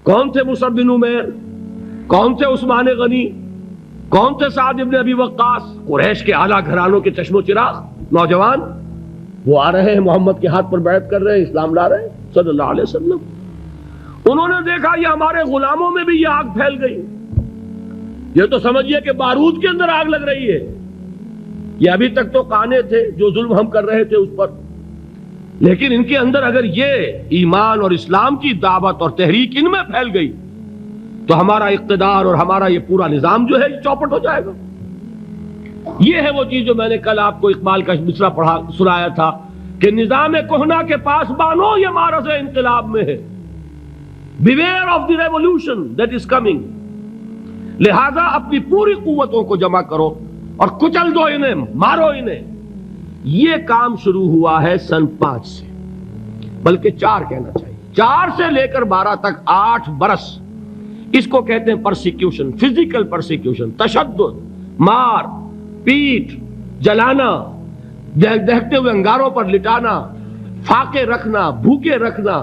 کون تھے مصعب بن عمیر، کون تھے عثمان غنی، کون تھے سعد ابن ابی وقاص، قریش کے اعلیٰ گھرانوں کے چشم و چراغ نوجوان، وہ آ رہے ہیں محمد کے ہاتھ پر بیعت کر رہے ہیں، اسلام لا رہے ہیں صلی اللہ علیہ وسلم۔ انہوں نے دیکھا یہ ہمارے غلاموں میں بھی یہ آگ پھیل گئی، یہ تو سمجھیے کہ بارود کے اندر آگ لگ رہی ہے۔ یہ ابھی تک تو قانے تھے جو ظلم ہم کر رہے تھے اس پر، لیکن ان کے اندر اگر یہ ایمان اور اسلام کی دعوت اور تحریک ان میں پھیل گئی تو ہمارا اقتدار اور ہمارا یہ پورا نظام جو ہے یہ چوپٹ ہو جائے گا۔ یہ ہے وہ چیز جو میں نے کل آپ کو اقبال کا مصرع پڑھا سنایا تھا کہ نظام کہنا کے پاس بانو یہ مارز انقلاب میں ہے، beware of the revolution that is coming, لہذا اپنی پوری قوتوں کو جمع کرو اور کچل دو انہیں، مارو انہیں۔ یہ کام شروع ہوا ہے سن 5 سے، بلکہ 4 کہنا چاہیے، 4 سے لے کر 12 تک 8 برس اس کو کہتے ہیں پرسیکیوشن، فزیکل پرسیکیوشن، تشدد، مار پیٹ، جلانا، دہتے ہوئے انگاروں پر لٹانا، فاقے رکھنا، بھوکے رکھنا،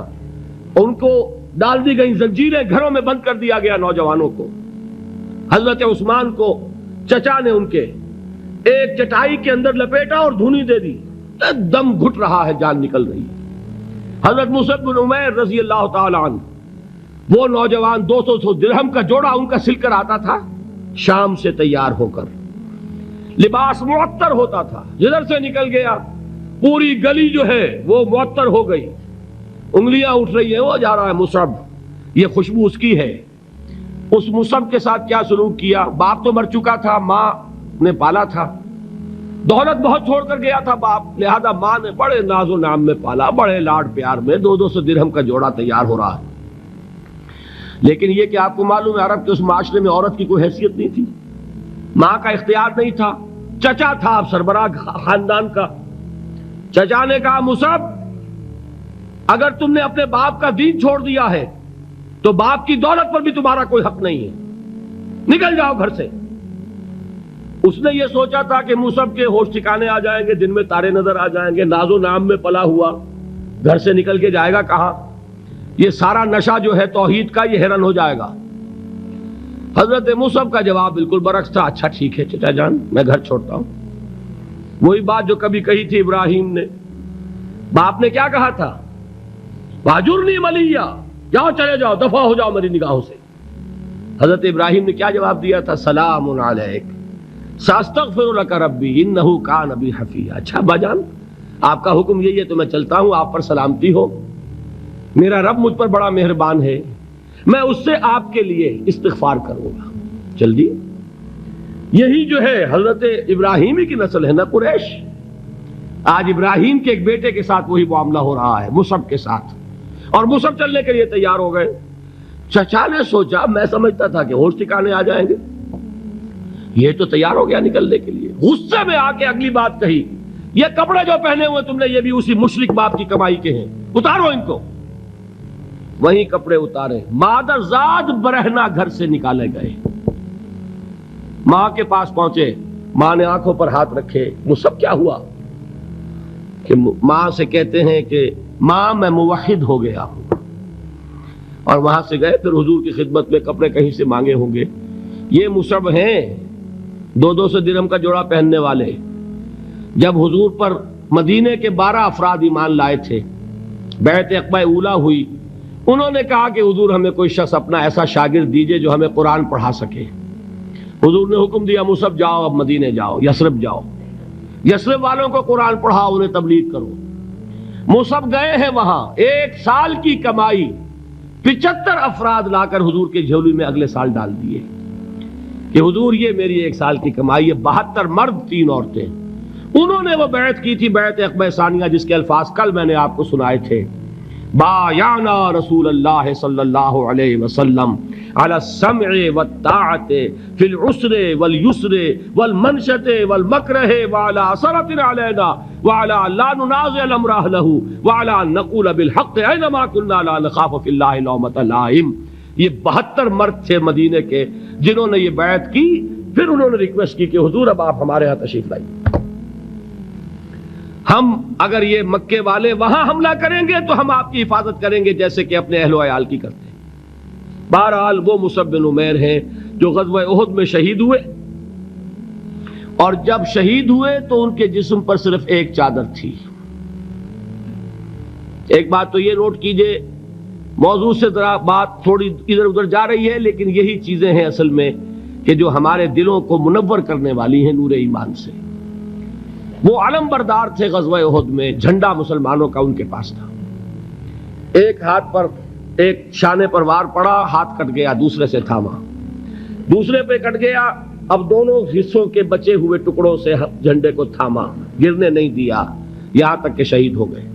ان کو ڈال دی گئی زنجیریں، گھروں میں بند کر دیا گیا نوجوانوں کو۔ حضرت عثمان کو چچا نے ان کے ایک چٹائی کے اندر لپیٹا اور دھونی دے دی، دم گھٹ رہا ہے، جان نکل رہی ہے۔ حضرت مصعب بن عمیر رضی اللہ تعالی عنہ، وہ نوجوان 200 درہم کا جوڑا ان کا سل کر آتا تھا شام سے تیار ہو کر، لباس معطر ہوتا تھا، جدھر سے نکل گیا پوری گلی جو ہے وہ معطر ہو گئی، انگلیاں اٹھ رہی ہیں، وہ جا رہا ہے مصعب، یہ خوشبو اس کی ہے۔ اس مصعب کے ساتھ کیا سلوک کیا؟ باپ تو مر چکا تھا، ماں نے پالا تھا، دولت بہت چھوڑ کر گیا تھا باپ، لہذا ماں نے بڑے ناز و نام میں پالا، بڑے لاڈ پیار میں، 200 درہم کا جوڑا تیار ہو رہا ہے۔ لیکن یہ کہ آپ کو معلوم ہے عرب کے اس معاشرے میں عورت کی کوئی حیثیت نہیں تھی، ماں کا اختیار نہیں تھا، چچا تھا اب سربراہ خاندان کا۔ چچا نے کہا مصعب اگر تم نے اپنے باپ کا دین چھوڑ دیا ہے تو باپ کی دولت پر بھی تمہارا کوئی حق نہیں ہے، نکل جاؤ گھر سے۔ اس نے یہ سوچا تھا کہ مصعب کے ہوش ٹھکانے آ جائیں گے، دن میں تارے نظر آ جائیں گے، ناز و نام میں پلا ہوا گھر سے نکل کے جائے گا کہاں، یہ سارا نشہ جو ہے توحید کا یہ ہرن ہو جائے گا۔ حضرت مصعب کا جواب بالکل برعکس تھا، اچھا ٹھیک ہے چچا جان میں گھر چھوڑتا ہوں۔ وہی بات جو کبھی کہی تھی ابراہیم نے، باپ نے کیا کہا تھا؟ واجرنی ملیہ، جاؤ چلے جاؤ، دفع ہو جاؤ میری نگاہوں سے۔ حضرت ابراہیم نے کیا جواب دیا تھا؟ سلام علیک ساستغفر لک ربی انہ کان بی حفیہ۔ اچھا ابا جان آپ کا حکم یہی ہے تو میں چلتا ہوں، آپ پر سلامتی ہو، میرا رب مجھ پر بڑا مہربان ہے، میں اس سے آپ کے لیے استغفار کروں گا۔ چل دی، یہی جو ہے حضرت ابراہیمی کی نسل ہے نا قریش۔ آج ابراہیم کے ایک بیٹے کے ساتھ وہی معاملہ ہو رہا ہے مصعب کے ساتھ، اور مصعب چلنے کے لیے تیار ہو گئے۔ چچا نے سوچا میں سمجھتا تھا کہ ہوش ٹھکانے آ جائیں گے، یہ تو تیار ہو گیا نکلنے کے لیے، غصے میں آ کے اگلی بات کہی، یہ کپڑے جو پہنے ہوئے تم نے یہ بھی اسی مشرک باپ کی کمائی کے ہیں، اتارو ان کو۔ وہی کپڑے اتارے، مادر زاد برہنہ گھر سے نکالے گئے، ماں کے پاس پہنچے، ماں نے آنکھوں پر ہاتھ رکھے، مصعب کیا ہوا؟ کہ ماں سے کہتے ہیں کہ ماں میں موحد ہو گیا ہوں، اور وہاں سے گئے پھر حضور کی خدمت میں، کپڑے کہیں سے مانگے ہوں گے۔ یہ مصعب ہیں 200 درہم کا جوڑا پہننے والے، جب حضور پر مدینے کے 12 افراد ایمان لائے تھے، بیعت عقبہ اولیٰ ہوئی، انہوں نے کہا کہ حضور ہمیں کوئی شخص اپنا ایسا شاگرد دیجئے جو ہمیں قرآن پڑھا سکے۔ حضور نے حکم دیا مصعب جاؤ، اب مدینے جاؤ، یثرب جاؤ، یثرب والوں کو قرآن پڑھاؤ، انہیں تبلیغ کرو۔ مصعب گئے ہیں وہاں، 1 سال کی کمائی 75 افراد لا کر حضور کے جھولی میں اگلے سال ڈال دیے کہ حضور یہ میری 1 سال کی کمائی ہے۔ 72 مرد 3 عورتیں، انہوں نے وہ بیعت کی تھی، بیعت عقبہ ثانیہ، جس کے الفاظ کل میں نے آپ کو سنائے تھے، بایعنا رسول اللہ صلی اللہ علیہ وسلم علی السمع والطاعت فی العسر والیسر والمنشط والمکرہ وعلی اثرۃ علینا وعلی لا ننازع الامر اہلہ وعلی ان نقول بالحق اینما کنا لا نخاف فی اللہ لومۃ لائم۔ یہ 72 مرد تھے مدینے کے جنہوں نے یہ بیعت کی، پھر انہوں نے ریکویسٹ کی کہ حضور اب آپ ہمارے ہاں تشریف لائیے، ہم اگر یہ مکے والے وہاں حملہ کریں گے تو ہم آپ کی حفاظت کریں گے جیسے کہ اپنے اہل و عیال کی کرتے ہیں۔ بہرحال وہ مصعب بن عمیر ہیں جو غزوہ احد میں شہید ہوئے، اور جب شہید ہوئے تو ان کے جسم پر صرف ایک چادر تھی۔ ایک بات تو یہ نوٹ کیجئے، موضوع سے ذرا بات تھوڑی ادھر ادھر جا رہی ہے، لیکن یہی چیزیں ہیں اصل میں کہ جو ہمارے دلوں کو منور کرنے والی ہیں نور ایمان سے۔ وہ علم بردار تھے غزوہ احد میں، جھنڈا مسلمانوں کا ان کے پاس تھا۔ ایک ہاتھ پر، ایک شانے پر وار پڑا، ہاتھ کٹ گیا، دوسرے سے تھاما، دوسرے پہ کٹ گیا، اب دونوں حصوں کے بچے ہوئے ٹکڑوں سے جھنڈے کو تھاما، گرنے نہیں دیا، یہاں تک کہ شہید ہو گئے۔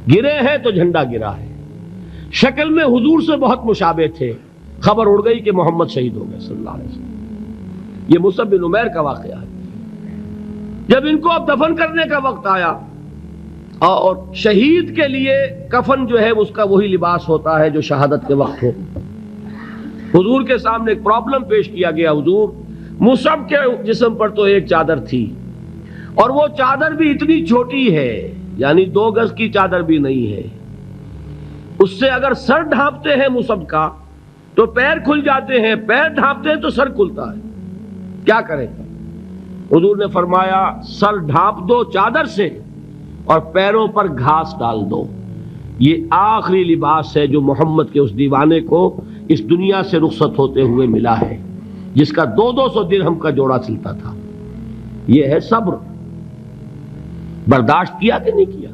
گرے ہیں تو جھنڈا گرا ہے۔ شکل میں حضور سے بہت مشابہ تھے، خبر اڑ گئی کہ محمد شہید ہو گئے صلی اللہ علیہ وسلم۔ یہ مصعب بن عمیر کا واقعہ ہے۔ جب ان کو اب دفن کرنے کا وقت آیا، اور شہید کے لیے کفن جو ہے اس کا وہی لباس ہوتا ہے جو شہادت کے وقت ہو، حضور کے سامنے ایک پرابلم پیش کیا گیا۔ حضور، مصعب کے جسم پر تو ایک چادر تھی، اور وہ چادر بھی اتنی چھوٹی ہے، یعنی 2 گز کی چادر بھی نہیں ہے، اس سے اگر سر ڈھانپتے ہیں مصعب کا تو پیر کھل جاتے ہیں، پیر ڈھانپتے ہیں تو سر کھلتا ہے، کیا کریں؟ حضور نے فرمایا سر ڈھانپ دو چادر سے اور پیروں پر گھاس ڈال دو۔ یہ آخری لباس ہے جو محمد کے اس دیوانے کو اس دنیا سے رخصت ہوتے ہوئے ملا ہے، جس کا 200 درہم کا جوڑا چلتا تھا۔ یہ ہے صبر۔ برداشت کیا کہ نہیں کیا؟